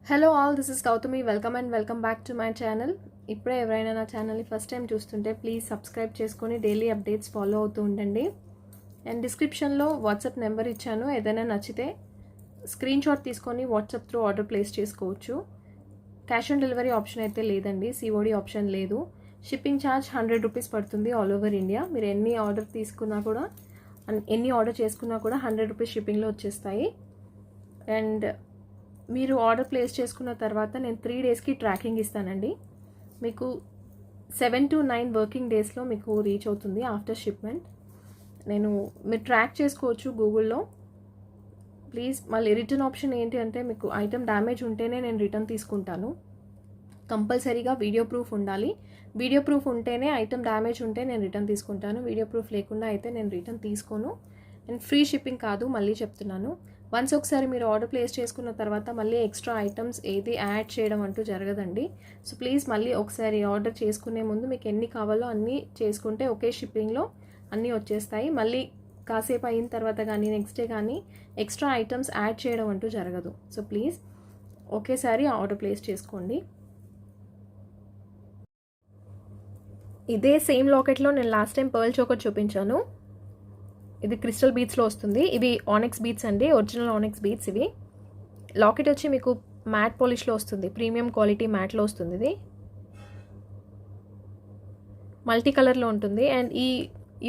Hello all, this is Gautami. Welcome back to my channel. ఇప్పుడే ఎవరైనా నా ఛానల్ని ఫస్ట్ టైం చూస్తుంటే ప్లీజ్ సబ్స్క్రైబ్ చేసుకొని డైలీ అప్డేట్స్ ఫాలో అవుతూ ఉండండి. అండ్ డిస్క్రిప్షన్లో వాట్సాప్ నెంబర్ ఇచ్చాను. ఏదైనా నచ్చితే స్క్రీన్ షాట్ తీసుకొని వాట్సాప్ త్రూ ఆర్డర్ ప్లేస్ చేసుకోవచ్చు. క్యాష్ ఆన్ డెలివరీ ఆప్షన్ అయితే లేదండి, సిఓడి ఆప్షన్ లేదు. షిప్పింగ్ ఛార్జ్ 100 రూపీస్ పడుతుంది ఆల్ ఓవర్ ఇండియా. మీరు ఎన్ని ఆర్డర్ చేసుకున్నా కూడా 100 రూపీస్ షిప్పింగ్లో వచ్చేస్తాయి. అండ్ మీరు ఆర్డర్ ప్లేస్ చేసుకున్న తర్వాత నేను 3 డేస్కి ట్రాకింగ్ ఇస్తానండి. మీకు 7 to 9 వర్కింగ్ డేస్లో మీకు రీచ్ అవుతుంది ఆఫ్టర్ షిప్మెంట్. మీరు ట్రాక్ చేసుకోవచ్చు గూగుల్లో. ప్లీజ్ మళ్ళీ రిటర్న్ ఆప్షన్ ఏంటి అంటే, మీకు ఐటమ్ డ్యామేజ్ ఉంటేనే నేను రిటర్న్ తీసుకుంటాను. కంపల్సరీగా వీడియో ప్రూఫ్ ఉండాలి. వీడియో ప్రూఫ్ ఉంటేనే, ఐటమ్ డ్యామేజ్ ఉంటే నేను రిటర్న్ తీసుకుంటాను. వీడియో ప్రూఫ్ లేకుండా అయితే నేను రిటర్న్ తీసుకోను. అండ్ ఫ్రీ షిప్పింగ్ కాదు, మళ్ళీ చెప్తున్నాను. వన్స్ ఒకసారి మీరు ఆర్డర్ ప్లేస్ చేసుకున్న తర్వాత మళ్ళీ ఎక్స్ట్రా ఐటమ్స్ ఏది యాడ్ చేయడం అంటూ జరగదండి. సో ప్లీజ్ మళ్ళీ ఒకసారి ఆర్డర్ చేసుకునే ముందు మీకు ఎన్ని కావాలో అన్నీ చేసుకుంటే ఒకే షిప్పింగ్లో అన్నీ వచ్చేస్తాయి. మళ్ళీ కాసేపు అయిన తర్వాత కానీ నెక్స్ట్ డే కానీ ఎక్స్ట్రా ఐటమ్స్ యాడ్ చేయడం అంటూ జరగదు. సో ప్లీజ్ ఒకేసారి ఆర్డర్ ప్లేస్ చేసుకోండి. ఇదే సేమ్ లాకెట్లో నేను లాస్ట్ టైం పర్ల్ చోకర్ చూపించాను. ఇది క్రిస్టల్ బీట్స్లో వస్తుంది. ఇవి ఆనిక్స్ బీట్స్ అండి, ఒరిజినల్ ఆనిక్స్ బీట్స్. ఇవి లాకెట్ వచ్చి మీకు మ్యాట్ పాలిష్లో వస్తుంది, ప్రీమియం క్వాలిటీ మ్యాట్లో వస్తుంది. ఇది మల్టీ కలర్లో ఉంటుంది. అండ్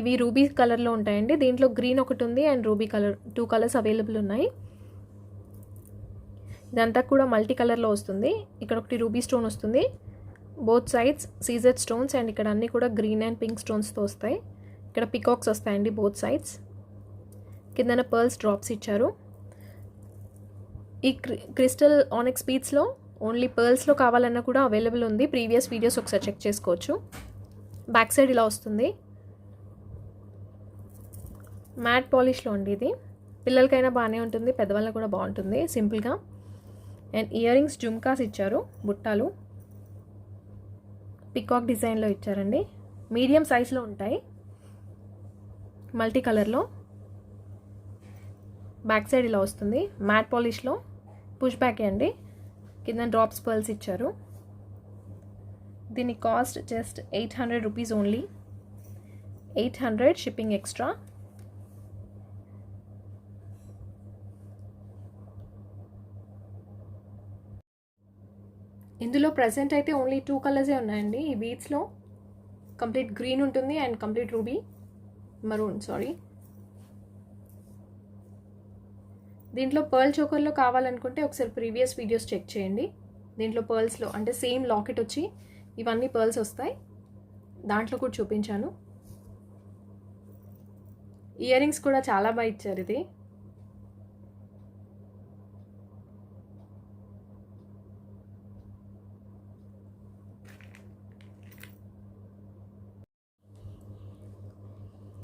ఇవి రూబీ కలర్లో ఉంటాయండి. దీంట్లో గ్రీన్ ఒకటి ఉంది and ruby colour, 2 colours available ఉన్నాయి. ఇదంతా కూడా మల్టీ కలర్లో వస్తుంది. ఇక్కడ ఒకటి రూబీ స్టోన్ వస్తుంది, both sides CZ stones. And ఇక్కడ అన్నీ కూడా గ్రీన్ అండ్ పింక్ స్టోన్స్తో వస్తాయి. ఇక్కడ పికాక్స్ వస్తాయండి బోత్ సైడ్స్. కిందన పర్ల్స్ డ్రాప్స్ ఇచ్చారు. ఈ క్రిస్టల్ ఆనిక్స్ బీట్స్లో ఓన్లీ పర్ల్స్లో కావాలన్నా కూడా అవైలబుల్ ఉంది. ప్రీవియస్ వీడియోస్ ఒకసారి చెక్ చేసుకోవచ్చు. బ్యాక్ సైడ్ ఇలా వస్తుంది, మ్యాట్ పాలిష్లో అండి. ఇది పిల్లలకైనా బాగానే ఉంటుంది, పెద్దవాళ్ళకి కూడా బాగుంటుంది సింపుల్గా. అండ్ ఇయర్ రింగ్స్ జుమ్కాస్ ఇచ్చారు, బుట్టాలు పికాక్ డిజైన్లో ఇచ్చారండి. మీడియం సైజ్లో ఉంటాయి, మల్టీ కలర్లో. బ్యాక్ సైడ్ ఇలా వస్తుంది, మ్యాట్ పాలిష్లో, పుష్ బ్యాక్ అండి. కింద డ్రాప్స్ పర్ల్స్ ఇచ్చారు. దీని cost just 800 rupees only. 800 shipping extra. ఇందులో ప్రజెంట్ అయితే ఓన్లీ 2 కలర్సే ఉన్నాయండి. ఈ బీట్స్లో కంప్లీట్ గ్రీన్ ఉంటుంది and complete ruby maroon, sorry. దీంట్లో పర్ల్ చోకర్లో కావాలనుకుంటే ఒకసారి ప్రీవియస్ వీడియోస్ చెక్ చేయండి. దీంట్లో పర్ల్స్లో అంటే సేమ్ లాకెట్ వచ్చి ఇవన్నీ పర్ల్స్ వస్తాయి, దాంట్లో కూడా చూపించాను. ఇయర్ రింగ్స్ కూడా చాలా బాగా ఇచ్చారు. ఇది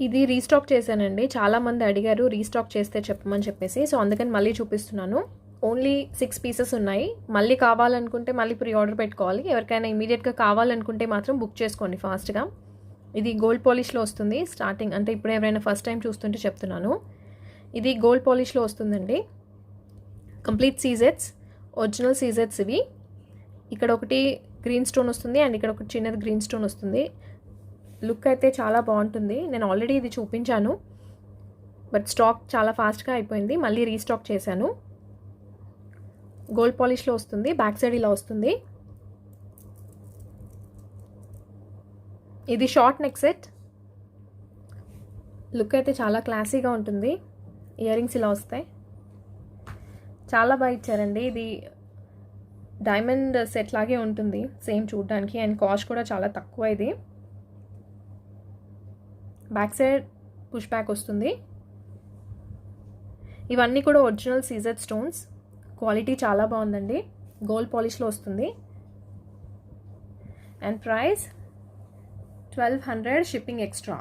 ఇది రీస్టాక్ చేశానండి. చాలామంది అడిగారు రీస్టాక్ చేస్తే చెప్పమని చెప్పేసి, సో అందుకని మళ్ళీ చూపిస్తున్నాను. ఓన్లీ 6 పీసెస్ ఉన్నాయి. మళ్ళీ కావాలనుకుంటే మళ్ళీ ప్రీ ఆర్డర్ పెట్టుకోవాలి. ఎవరికైనా ఇమీడియట్గా కావాలనుకుంటే మాత్రం బుక్ చేసుకోండి ఫాస్ట్గా. ఇది గోల్డ్ పాలిష్లో వస్తుంది స్టార్టింగ్, అంటే ఇప్పుడు ఎవరైనా ఫస్ట్ టైం చూస్తుంటే చెప్తున్నాను. ఇది గోల్డ్ పాలిష్లో వస్తుందండి. కంప్లీట్ సీజెట్స్, ఒరిజినల్ సీజెట్స్ ఇవి. ఇక్కడ ఒకటి గ్రీన్ స్టోన్ వస్తుంది అండ్ ఇక్కడ ఒకటి చిన్నది గ్రీన్ స్టోన్ వస్తుంది. లుక్ అయితే చాలా బాగుంటుంది. నేను ఆల్రెడీ ఇది చూపించాను, బట్ స్టాక్ చాలా ఫాస్ట్గా అయిపోయింది. మళ్ళీ రీస్టాక్ చేశాను. గోల్డ్ పాలిష్లో వస్తుంది. బ్యాక్ సైడ్ ఇలా వస్తుంది. ఇది షార్ట్ నెక్ సెట్. లుక్ అయితే చాలా క్లాసీగా ఉంటుంది. ఇయర్ రింగ్స్ ఇలా వస్తాయి, చాలా బాగా ఇచ్చారండి. ఇది డైమండ్ సెట్ లాగే ఉంటుంది సేమ్ చూడడానికి, అండ్ కాస్ట్ కూడా చాలా తక్కువ. ఇది బ్యాక్ సైడ్ పుష్ బ్యాక్ వస్తుంది. ఇవన్నీ కూడా ఒరిజినల్ సీజెడ్ స్టోన్స్. క్వాలిటీ చాలా బాగుందండి. గోల్డ్ పాలిష్లో వస్తుంది. And price 1200 shipping extra.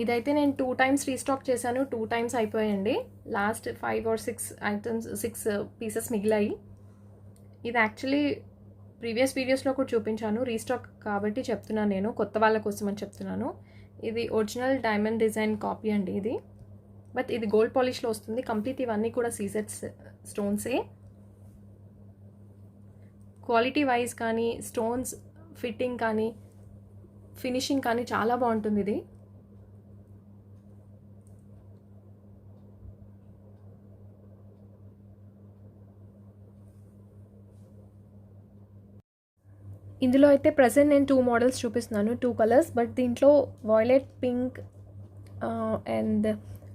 ఇదైతే నేను 2 టైమ్స్ రీస్టాక్ చేశాను, 2 టైమ్స్ అయిపోయాయండి. లాస్ట్ 5 or 6 ఐటమ్స్, 6 పీసెస్ మిగిలాయి. ఇది యాక్చువల్లీ ప్రీవియస్ వీడియోస్లో కూడా చూపించాను, రీస్టాక్ కాబట్టి చెప్తున్నాను, నేను కొత్త వాళ్ళ కోసం అని చెప్తున్నాను. ఇది ఒరిజినల్ డైమండ్ డిజైన్ కాపీ అండి. ఇది బట్ ఇది గోల్డ్ పాలిష్లో వస్తుంది. కంప్లీట్ ఇవన్నీ కూడా సీజెడ్ స్టోన్సే. క్వాలిటీ వైజ్ కానీ, స్టోన్స్ ఫిట్టింగ్ కానీ, ఫినిషింగ్ కానీ చాలా బాగుంటుంది ఇది. ఇందులో అయితే ప్రజెంట్ నేను 2 మోడల్స్ చూపిస్తున్నాను, 2 కలర్స్. బట్ దీంట్లో violet, pink and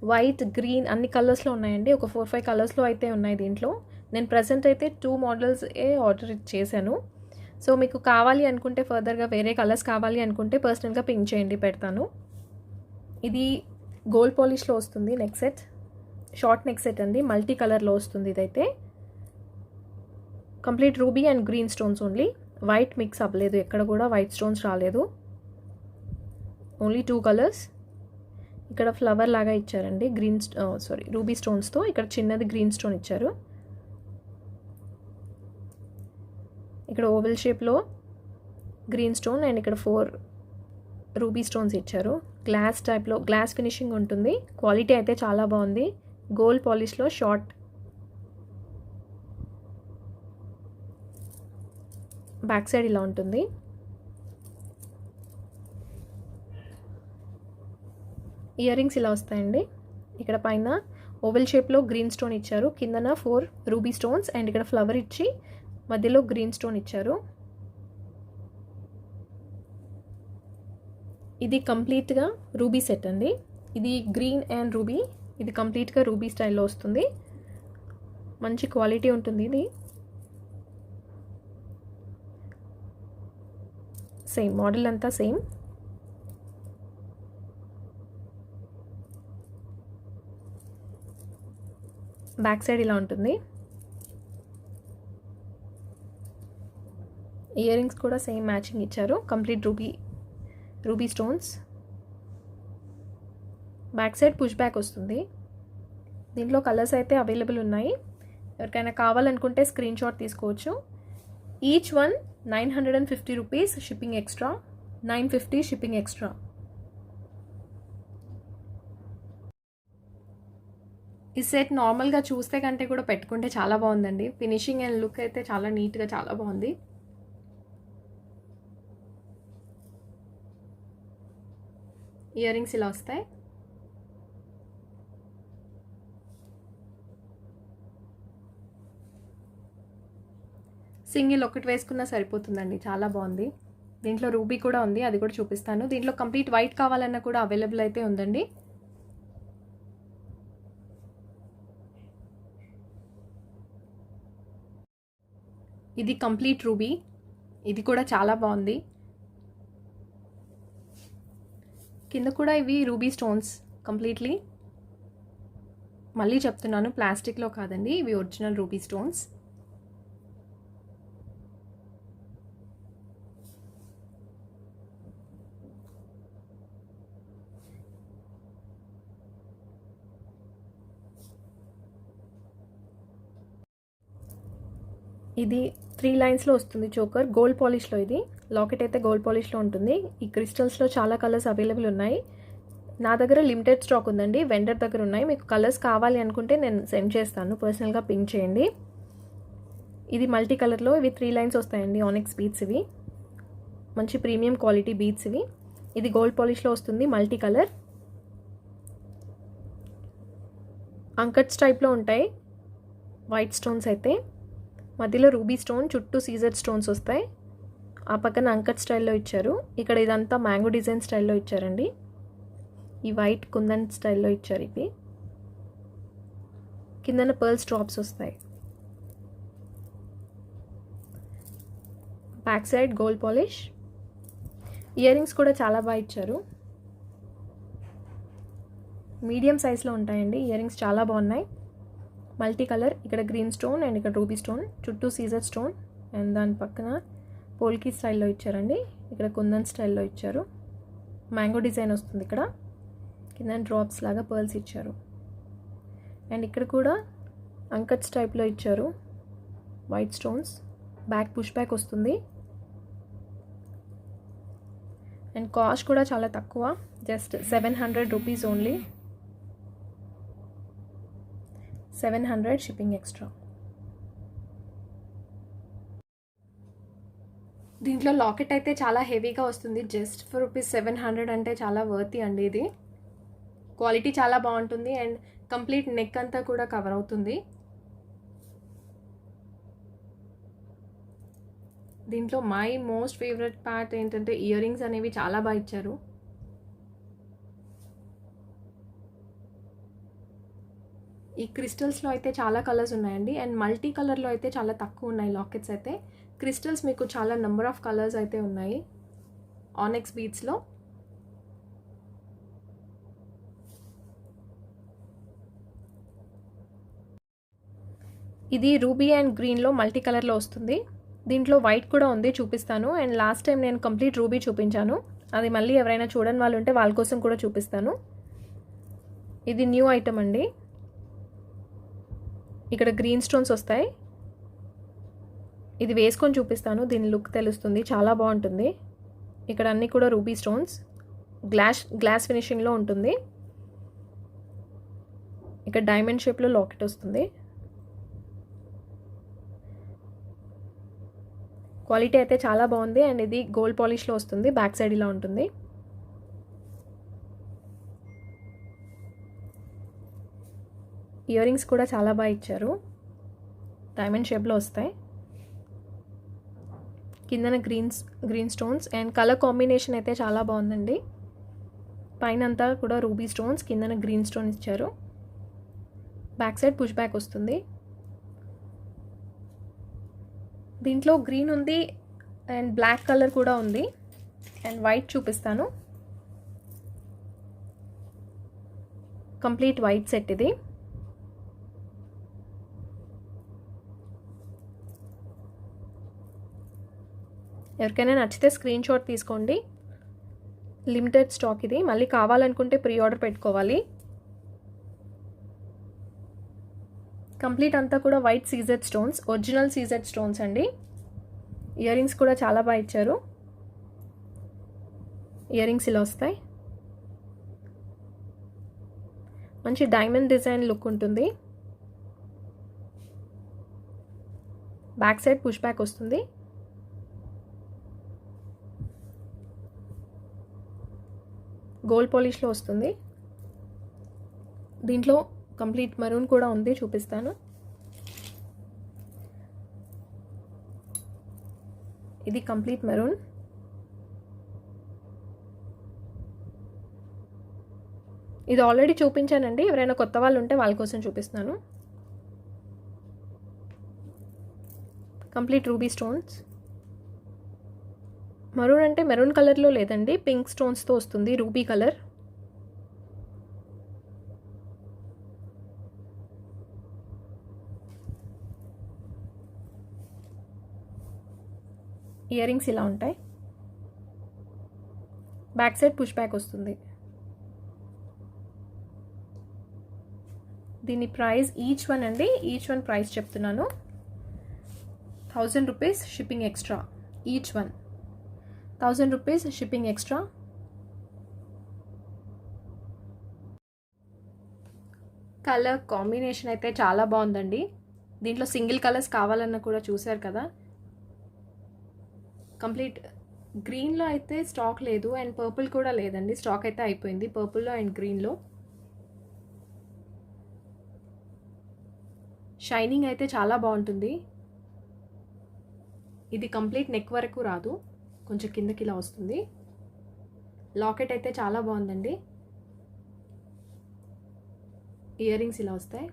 white, green అన్ని కలర్స్లో ఉన్నాయండి. ఒక 4-5 కలర్స్లో అయితే ఉన్నాయి దీంట్లో. నేను ప్రజెంట్ అయితే 2 మోడల్స్ ఆర్డర్ చేశాను. సో మీకు కావాలి అనుకుంటే ఫర్దర్గా వేరే కలర్స్ కావాలి అనుకుంటే పర్సనల్గా పింక్ చేయండి, పెడతాను. ఇది గోల్డ్ పాలిష్లో వస్తుంది neck set, short neck set అండి. మల్టీ కలర్లో వస్తుంది ఇదైతే. Complete ruby and green stones only. White mix అవ్వలేదు, ఎక్కడ కూడా వైట్ స్టోన్స్ రాలేదు. Only 2 colours. ఇక్కడ ఫ్లవర్ లాగా ఇచ్చారండి, గ్రీన్ రూబీ స్టోన్స్తో. ఇక్కడ చిన్నది గ్రీన్ స్టోన్ ఇచ్చారు. ఇక్కడ ఓవెల్ షేప్లో గ్రీన్ స్టోన్ అండ్ ఇక్కడ 4 రూబీ స్టోన్స్ ఇచ్చారు. గ్లాస్ టైప్లో, గ్లాస్ ఫినిషింగ్ ఉంటుంది. క్వాలిటీ అయితే చాలా బాగుంది. గోల్డ్ పాలిష్లో షార్ట్. బ్యాక్ సైడ్ ఇలా ఉంటుంది. ఇయర్ రింగ్స్ ఇలా వస్తాయండి. ఇక్కడ పైన ఓవెల్ షేప్లో గ్రీన్ స్టోన్ ఇచ్చారు, కిందన 4 రూబీ స్టోన్స్ అండ్ ఇక్కడ ఫ్లవర్ ఇచ్చి మధ్యలో గ్రీన్ స్టోన్ ఇచ్చారు. ఇది కంప్లీట్గా రూబీ సెట్ అండి. ఇది గ్రీన్ అండ్ రూబీ. ఇది కంప్లీట్గా రూబీ స్టైల్లో వస్తుంది. మంచి క్వాలిటీ ఉంటుంది ఇది. సేమ్ మోడల్ అంతా సేమ్. బ్యాక్ సైడ్ ఇలా ఉంటుంది. ఇయర్ రింగ్స్ కూడా సేమ్ మ్యాచింగ్ ఇచ్చారు, complete ruby stones. Back side push back వస్తుంది. దీంట్లో కలర్స్ అయితే అవైలబుల్ ఉన్నాయి. ఎవరికైనా కావాలనుకుంటే స్క్రీన్ షాట్ తీసుకోవచ్చు. Each one 950 rupees, shipping extra. 950 shipping extra. ఈ సెట్ నార్మల్గా చూస్తే కంటే కూడా పెట్టుకుంటే చాలా బాగుందండి. ఫినిషింగ్ అండ్ లుక్ అయితే చాలా నీట్గా, చాలా బాగుంది. ఇయర్ రింగ్స్ ఇలా వస్తాయి. సింగిల్ ఒకటి వేసుకున్నా సరిపోతుందండి, చాలా బాగుంది. దీంట్లో రూబీ కూడా ఉంది, అది కూడా చూపిస్తాను. దీంట్లో కంప్లీట్ వైట్ కావాలన్నా కూడా అవైలబుల్ అయితే ఉందండి. ఇది కంప్లీట్ రూబీ. ఇది కూడా చాలా బాగుంది. కింద కూడా ఇవి రూబీ స్టోన్స్ కంప్లీట్లీ. మళ్ళీ చెప్తున్నాను, ప్లాస్టిక్లో కాదండి, ఇవి ఒరిజినల్ రూబీ స్టోన్స్. ఇది 3 లైన్స్లో వస్తుంది చోకర్, గోల్డ్ పాలిష్లో. ఇది లాకెట్ అయితే గోల్డ్ పాలిష్లో ఉంటుంది. ఈ క్రిస్టల్స్లో చాలా కలర్స్ అవైలబుల్ ఉన్నాయి. నా దగ్గర లిమిటెడ్ స్టాక్ ఉందండి, వెండర్ దగ్గర ఉన్నాయి. మీకు కలర్స్ కావాలి అనుకుంటే నేను సెండ్ చేస్తాను, పర్సనల్గా పింక్ చేయండి. ఇది మల్టీ కలర్లో, ఇవి 3 లైన్స్ వస్తాయండి, ఆనిక్స్ బీడ్స్. ఇవి మంచి ప్రీమియం క్వాలిటీ బీడ్స్ ఇవి. ఇది గోల్డ్ పాలిష్లో వస్తుంది, మల్టీ కలర్. అంకట్స్ టైప్లో ఉంటాయి వైట్ స్టోన్స్ అయితే. మధ్యలో రూబీ స్టోన్, చుట్టూ సీజర్ స్టోన్స్ వస్తాయి. ఆ పక్కన అంకట్ స్టైల్లో ఇచ్చారు. ఇక్కడ ఇదంతా మ్యాంగో డిజైన్ స్టైల్లో ఇచ్చారండి. ఈ వైట్ కుందన్ స్టైల్లో ఇచ్చారు. ఇవి కిందన పర్ల్స్ డ్రాప్స్ వస్తాయి. Back side gold polish. Ear rings కూడా చాలా బాగా ఇచ్చారు, మీడియం సైజ్లో ఉంటాయండి. ఇయర్ రింగ్స్ చాలా బాగున్నాయి. Multi colour. ఇక్కడ గ్రీన్ స్టోన్ అండ్ ఇక్కడ రూబీ స్టోన్, చుట్టూ సీజర్ స్టోన్ అండ్ దాని పక్కన పోల్కీ స్టైల్లో ఇచ్చారండి. ఇక్కడ కుందన్ స్టైల్లో ఇచ్చారు. మ్యాంగో డిజైన్ వస్తుంది. ఇక్కడ కింద డ్రాప్స్ లాగా పర్ల్స్ ఇచ్చారు. అండ్ ఇక్కడ కూడా అంకట్స్ టైప్లో ఇచ్చారు, white stones. Back push back వస్తుంది. అండ్ కాస్ట్ కూడా చాలా తక్కువ, just 700 rupees only. 700 shipping extra. దీంట్లో లాకెట్ అయితే చాలా హెవీగా వస్తుంది. జస్ట్ ఫర్ రూపీస్ 700 అంటే చాలా వర్తీ అండి. ఇది క్వాలిటీ చాలా బాగుంటుంది అండ్ కంప్లీట్ నెక్ అంతా కూడా కవర్ అవుతుంది. దీంట్లో మై మోస్ట్ ఫేవరెట్ పార్ట్ ఏంటంటే ఇయర్ రింగ్స్ అనేవి చాలా బాగా ఇచ్చారు. ఈ క్రిస్టల్స్లో అయితే చాలా కలర్స్ ఉన్నాయండి అండ్ మల్టీ కలర్లో అయితే చాలా తక్కువ ఉన్నాయి లాకెట్స్ అయితే. క్రిస్టల్స్ మీకు చాలా నెంబర్ ఆఫ్ కలర్స్ అయితే ఉన్నాయి ఆనెక్స్ బీడ్స్లో. ఇది రూబీ అండ్ గ్రీన్లో మల్టీ కలర్లో వస్తుంది. దీంట్లో వైట్ కూడా ఉంది, చూపిస్తాను. అండ్ లాస్ట్ టైం నేను కంప్లీట్ రూబీ చూపించాను, అది మళ్ళీ ఎవరైనా చూడని వాళ్ళు ఉంటే వాళ్ళ కోసం కూడా చూపిస్తాను. ఇది న్యూ ఐటమ్ అండి. ఇక్కడ గ్రీన్ స్టోన్స్ వస్తాయి. ఇది వేసుకొని చూపిస్తాను, దీని లుక్ తెలుస్తుంది, చాలా బాగుంటుంది. ఇక్కడ అన్నీ కూడా రూబీ స్టోన్స్, గ్లాస్ ఫినిషింగ్లో ఉంటుంది. ఇక్కడ డైమండ్ షేప్లో లాకెట్ వస్తుంది. క్వాలిటీ అయితే చాలా బాగుంది అండ్ ఇది గోల్డ్ పాలిష్లో వస్తుంది. బ్యాక్ సైడ్ ఇలా ఉంటుంది. ఇయర్ రింగ్స్ కూడా చాలా బాగా ఇచ్చారు, డైమండ్ షేప్లో వస్తాయి. కిందన green stones and colour combination అయితే చాలా బాగుందండి. పైన అంతా కూడా రూబీ స్టోన్స్, కిందన గ్రీన్ స్టోన్ ఇచ్చారు. బ్యాక్ సైడ్ పుష్ బ్యాక్ వస్తుంది. దీంట్లో గ్రీన్ ఉంది అండ్ బ్లాక్ కలర్ కూడా ఉంది అండ్ వైట్ చూపిస్తాను. కంప్లీట్ వైట్ సెట్ ఇది. ఎవరికైనా నచ్చితే స్క్రీన్ షాట్ తీసుకోండి. లిమిటెడ్ స్టాక్ ఇది, మళ్ళీ కావాలనుకుంటే ప్రీ ఆర్డర్ పెట్టుకోవాలి. కంప్లీట్ అంతా కూడా white CZ stones, original CZ stones అండి. ఇయర్ రింగ్స్ కూడా చాలా బాగా ఇచ్చారు. ఇయర్ రింగ్స్ ఇలా వస్తాయి. మంచి డైమండ్ డిజైన్ లుక్ ఉంటుంది. బ్యాక్ సైడ్ పుష్ బ్యాక్ వస్తుంది. గోల్డ్ పాలిష్లో వస్తుంది. దీంట్లో కంప్లీట్ మెరూన్ కూడా ఉంది, చూపిస్తాను. ఇది కంప్లీట్ మెరూన్. ఇది ఆల్రెడీ చూపించానండి, ఎవరైనా కొత్త వాళ్ళు ఉంటే వాళ్ళ కోసం చూపిస్తున్నాను. Complete ruby stones. మరూన్ అంటే మెరూన్ కలర్లో లేదండి, పింక్ స్టోన్స్తో వస్తుంది, రూబీ కలర్. ఇయర్ రింగ్స్ ఇలా ఉంటాయి. బ్యాక్ సైడ్ పుష్ బ్యాక్ వస్తుంది. దీని ప్రైస్ ఈచ్ వన్ అండి, ఈచ్ వన్ ప్రైస్ చెప్తున్నాను. 1000 rupees shipping extra. Each one 1000 rupees shipping extra. Colour combination అయితే చాలా బాగుందండి. దీంట్లో సింగిల్ కలర్స్ కావాలన్నా కూడా చూసారు కదా. కంప్లీట్ గ్రీన్లో అయితే స్టాక్ లేదు అండ్ పర్పుల్ కూడా లేదండి, స్టాక్ అయితే అయిపోయింది పర్పుల్లో అండ్ గ్రీన్లో. షైనింగ్ అయితే చాలా బాగుంటుంది. ఇది కంప్లీట్ నెక్ వరకు రాదు, కొంచెం కిందకి ఇలా వస్తుంది. లాకెట్ అయితే చాలా బాగుందండి. ఇయర్ రింగ్స్ ఇలా వస్తాయి.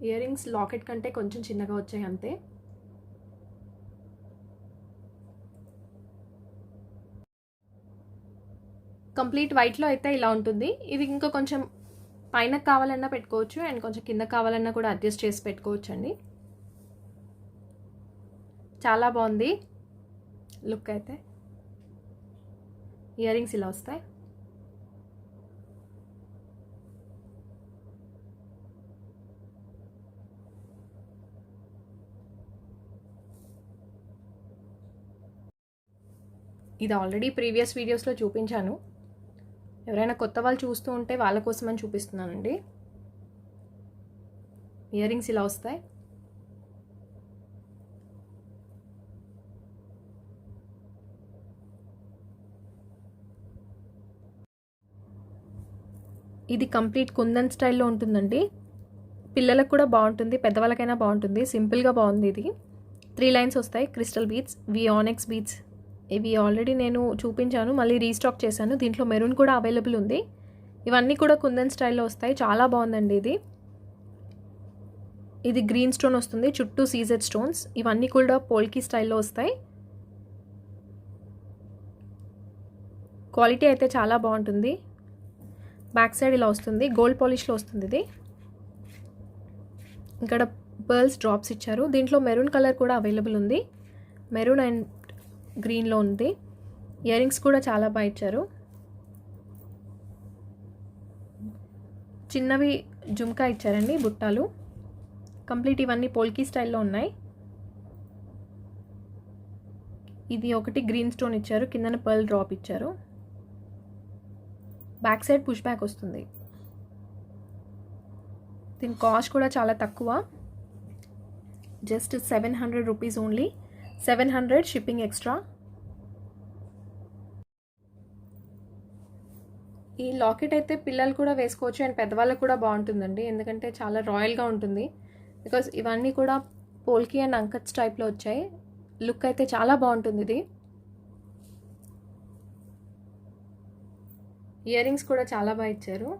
ఇయర్ రింగ్స్ లాకెట్ కంటే కొంచెం చిన్నగా వచ్చాయి అంతే. కంప్లీట్ వైట్లో అయితే ఇలా ఉంటుంది. ఇది ఇంకా కొంచెం పైన కావాలన్నా పెట్టుకోవచ్చు అండ్ కొంచెం కింద కావాలన్నా కూడా అడ్జస్ట్ చేసి పెట్టుకోవచ్చు అండి. చాలా బాగుంది లుక్ అయితే. ఇయర్ రింగ్స్ ఇలా వస్తాయి. ఇది ఆల్రెడీ ప్రీవియస్ వీడియోస్లో చూపించాను, ఎవరైనా కొత్త వాళ్ళు చూస్తూ ఉంటే వాళ్ళ కోసమని చూపిస్తున్నానండి. ఇయర్ రింగ్స్ ఇలా వస్తాయి. ఇది కంప్లీట్ కుందన్ స్టైల్లో ఉంటుందండి. పిల్లలకు కూడా బాగుంటుంది, పెద్దవాళ్ళకైనా బాగుంటుంది. సింపుల్గా బాగుంది. ఇది 3 లైన్స్ వస్తాయి. క్రిస్టల్ బీడ్స్, వియానిక్స్ బీడ్స్. ఇవి ఆల్రెడీ నేను చూపించాను, మళ్ళీ రీస్టాక్ చేశాను. దీంట్లో మెరూన్ కూడా అవైలబుల్ ఉంది. ఇవన్నీ కూడా కుందన్ స్టైల్లో వస్తాయి. చాలా బాగుందండి ఇది. ఇది గ్రీన్ స్టోన్ వస్తుంది, చుట్టూ సీజెడ్ స్టోన్స్. ఇవన్నీ కూడా పోల్కి స్టైల్లో వస్తాయి. క్వాలిటీ అయితే చాలా బాగుంటుంది. బ్యాక్ సైడ్ ఇలా వస్తుంది, గోల్డ్ పాలిష్లో వస్తుంది ఇది. ఇక్కడ పర్ల్స్ డ్రాప్స్ ఇచ్చారు. దీంట్లో మెరూన్ కలర్ కూడా అవైలబుల్ ఉంది, మెరూన్ అండ్ గ్రీన్లో ఉంది. ఇయర్ రింగ్స్ కూడా చాలా బాగా ఇచ్చారు. చిన్నవి జుమ్కా ఇచ్చారండి, బుట్టాలు. కంప్లీట్ ఇవన్నీ పోల్కీ స్టైల్లో ఉన్నాయి. ఇది ఒకటి గ్రీన్ స్టోన్ ఇచ్చారు, కిందన పర్ల్ డ్రాప్ ఇచ్చారు. బ్యాక్ సైడ్ పుష్ బ్యాక్ వస్తుంది. దీని కాస్ట్ కూడా చాలా తక్కువ, just 700 rupees only. 700 shipping extra. ఈ లాకెట్ అయితే పిల్లలు కూడా వేసుకోవచ్చు అండ్ పెద్దవాళ్ళకు కూడా బాగుంటుందండి, ఎందుకంటే చాలా రాయల్గా ఉంటుంది. బికాస్ ఇవన్నీ కూడా పోల్కి అండ్ అంకట్స్ టైప్లో వచ్చాయి. లుక్ అయితే చాలా బాగుంటుంది ఇది. ఇయర్ రింగ్స్ కూడా చాలా బాగా ఇచ్చారు.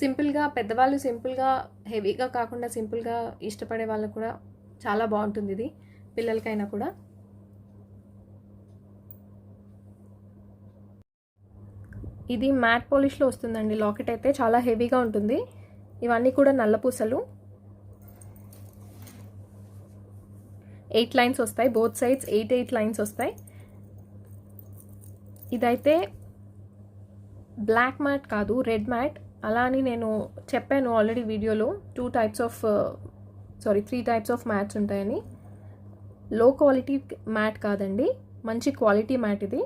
సింపుల్గా, పెద్దవాళ్ళు సింపుల్గా, హెవీగా కాకుండా సింపుల్గా ఇష్టపడే వాళ్ళకు కూడా చాలా బాగుంటుంది ఇది, పిల్లలకైనా కూడా. ఇది మ్యాట్ పాలిష్లో వస్తుందండి లాకెట్ అయితే, చాలా హెవీగా ఉంటుంది. ఇవన్నీ కూడా నల్ల పూసలు. 8 లైన్స్ వస్తాయి, బోత్ సైడ్స్ 8 లైన్స్ వస్తాయి. ఇదైతే బ్లాక్ మ్యాట్ కాదు, రెడ్ మ్యాట్. అలా అని నేను చెప్పాను ఆల్రెడీ వీడియోలో. 3 టైప్స్ ఆఫ్ మ్యాట్స్ ఉంటాయని. లో క్వాలిటీ మ్యాట్ కాదండి, మంచి క్వాలిటీ మ్యాట్ ఇది.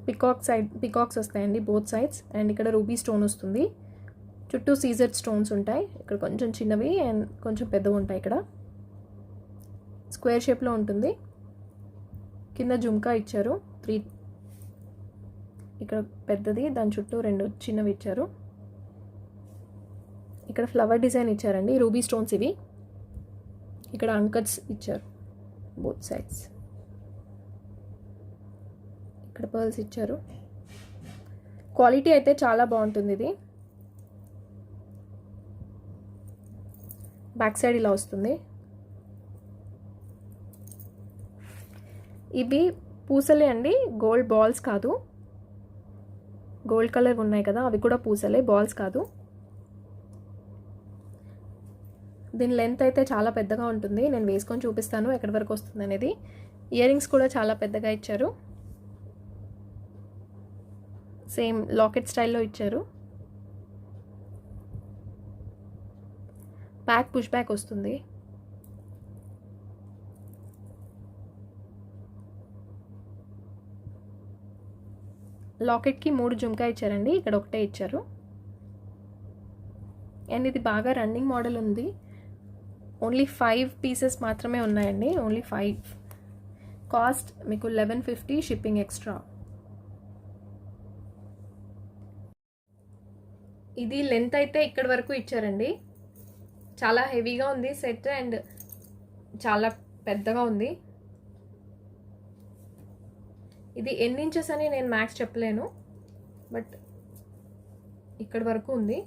పికాక్స్ వస్తాయండి బోత్ సైడ్స్. అండ్ ఇక్కడ రూబీ స్టోన్ వస్తుంది, చుట్టూ సీజెడ్ స్టోన్స్ ఉంటాయి. ఇక్కడ కొంచెం చిన్నవి అండ్ కొంచెం పెద్దవి ఉంటాయి. ఇక్కడ స్క్వేర్ షేప్లో ఉంటుంది. కింద జుమ్కా ఇచ్చారు 3, ఇక్కడ పెద్దది, దాని చుట్టూ 2 చిన్నవి ఇచ్చారు. ఇక్కడ ఫ్లవర్ డిజైన్ ఇచ్చారండి, రూబీ స్టోన్స్ ఇవి. ఇక్కడ అంకట్స్ ఇచ్చారు బోత్ సైడ్స్. ఇక్కడ పర్ల్స్ ఇచ్చారు. క్వాలిటీ అయితే చాలా బాగుంటుంది ఇది. బ్యాక్ సైడ్ ఇలా వస్తుంది. ఇవి పూసలే అండి, గోల్డ్ బాల్స్ కాదు. గోల్డ్ కలర్ ఉన్నాయి కదా, అవి కూడా పూసలే, బాల్స్ కాదు. దీని లెంత్ అయితే చాలా పెద్దగా ఉంటుంది. నేను వేసుకొని చూపిస్తాను ఎక్కడి వరకు వస్తుంది అనేది. ఇయర్ రింగ్స్ కూడా చాలా పెద్దగా ఇచ్చారు, సేమ్ లాకెట్ స్టైల్లో ఇచ్చారు. బ్యాక్ పుష్ బ్యాక్ వస్తుంది. లాకెట్కి 3 జుమ్కా ఇచ్చారండి, ఇక్కడ ఒకటే ఇచ్చారు. అండ్ ఇది బాగా రన్నింగ్ మోడల్ ఉంది. ఓన్లీ 5 పీసెస్ మాత్రమే ఉన్నాయండి, ఓన్లీ 5. కాస్ట్ మీకు 1150 షిప్పింగ్ ఎక్స్ట్రా. ఇది లెంత్ అయితే ఇక్కడ వరకు ఇచ్చారండి, చాలా హెవీగా ఉంది సెట్ అండ్ చాలా పెద్దగా ఉంది. ఇది ఎన్ని ఇంచెస్ అని నేను మ్యాక్స్ చెప్పలేను, బట్ ఇక్కడ వరకు ఉంది.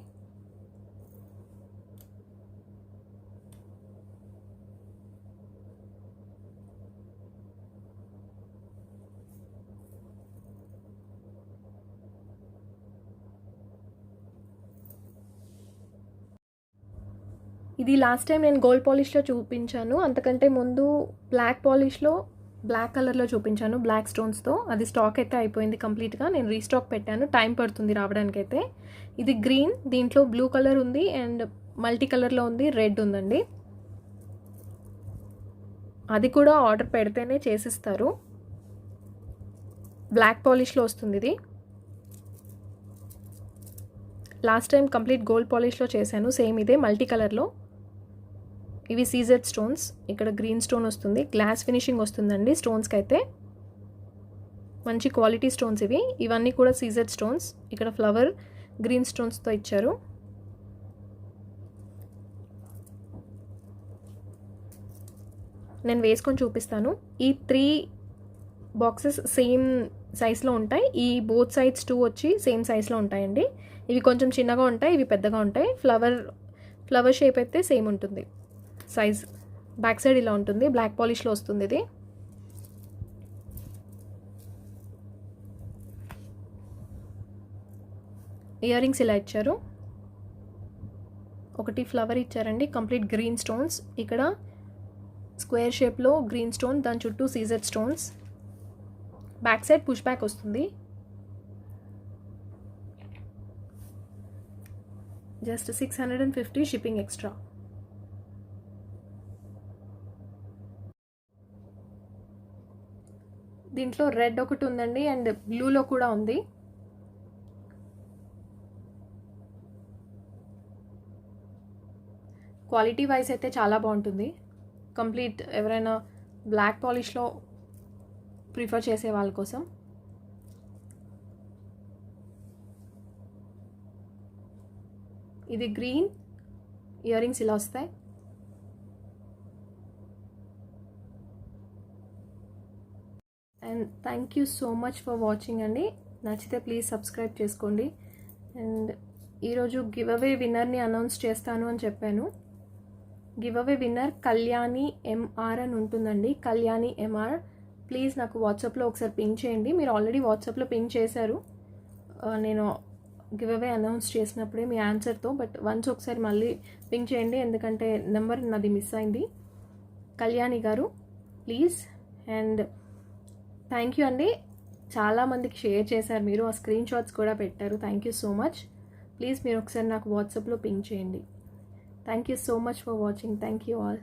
ఇది లాస్ట్ టైం నేను గోల్డ్ పాలిష్లో చూపించాను, అంతకంటే ముందు బ్లాక్ పాలిష్లో బ్లాక్ కలర్లో చూపించాను, బ్లాక్ స్టోన్స్తో. అది స్టాక్ అయితే అయిపోయింది కంప్లీట్గా. నేను రీస్టాక్ పెట్టాను, టైం పడుతుంది రావడానికైతే. ఇది గ్రీన్, దీంట్లో బ్లూ కలర్ ఉంది అండ్ మల్టీ కలర్లో ఉంది, రెడ్ ఉందండి. అది కూడా ఆర్డర్ పెడితేనే చేసిస్తారు. బ్లాక్ పాలిష్లో వస్తుంది ఇది. లాస్ట్ టైం కంప్లీట్ గోల్డ్ పాలిష్లో చేశాను, సేమ్ ఇదే మల్టీ కలర్లో. ఇవి సీజెడ్ స్టోన్స్, ఇక్కడ గ్రీన్ స్టోన్ వస్తుంది, గ్లాస్ ఫినిషింగ్ వస్తుందండి స్టోన్స్కి అయితే. మంచి క్వాలిటీ స్టోన్స్ ఇవి. ఇవన్నీ కూడా సీజెడ్ స్టోన్స్. ఇక్కడ ఫ్లవర్ గ్రీన్ స్టోన్స్తో ఇచ్చారు. నేను వేసుకొని చూపిస్తాను. ఈ 3 బాక్సెస్ సేమ్ సైజ్లో ఉంటాయి. ఈ బోత్ సైడ్స్ 2 వచ్చి సేమ్ సైజ్లో ఉంటాయండి. ఇవి కొంచెం చిన్నగా ఉంటాయి, ఇవి పెద్దగా ఉంటాయి. ఫ్లవర్ షేప్ అయితే సేమ్ ఉంటుంది సైజ్. బ్యాక్ సైడ్ ఇలా ఉంటుంది, బ్లాక్ పాలిష్లో వస్తుంది ఇది. ఇయర్ రింగ్స్ ఇలా ఇచ్చారు. ఒకటి ఫ్లవర్ ఇచ్చారండి, కంప్లీట్ గ్రీన్ స్టోన్స్. ఇక్కడ స్క్వేర్ షేప్లో గ్రీన్ స్టోన్, దాని చుట్టూ CZ stones. Back side push back వస్తుంది. Just 650 shipping extra. దీంట్లో రెడ్ ఒకటి ఉందండి అండ్ బ్లూలో కూడా ఉంది. క్వాలిటీ వైజ్ అయితే చాలా బాగుంటుంది. కంప్లీట్ ఎవరైనా బ్లాక్ పాలిష్లో ప్రిఫర్ చేసే వాళ్ళ కోసం. ఇది గ్రీన్, ఇయర్ రింగ్స్ ఇలా వస్తాయి. And thank you so much for watching అండి. నచ్చితే ప్లీజ్ సబ్స్క్రైబ్ చేసుకోండి. అండ్ ఈరోజు గివ్ అవే విన్నర్ని అనౌన్స్ చేస్తాను అని చెప్పాను. Give away winner Kalyani MR అని ఉంటుందండి. కళ్యాణి ఎంఆర్, ప్లీజ్ నాకు వాట్సాప్లో ఒకసారి పింక్ చేయండి. మీరు ఆల్రెడీ వాట్సాప్లో పింక్ చేశారు నేను గివ్ అవే అనౌన్స్ చేసినప్పుడే మీ ఆన్సర్తో. బట్ వన్స్ ఒకసారి మళ్ళీ పింక్ చేయండి, ఎందుకంటే నెంబర్ నాది మిస్ అయింది. కళ్యాణి గారు ప్లీజ్. అండ్ థ్యాంక్ యూ అండి, చాలామందికి షేర్ చేశారు మీరు, ఆ స్క్రీన్ షాట్స్ కూడా పెట్టారు. Thank you so much. Please మీరు ఒకసారి నాకు వాట్సాప్లో పింక్ చేయండి. Thank you so much for watching. Thank you all.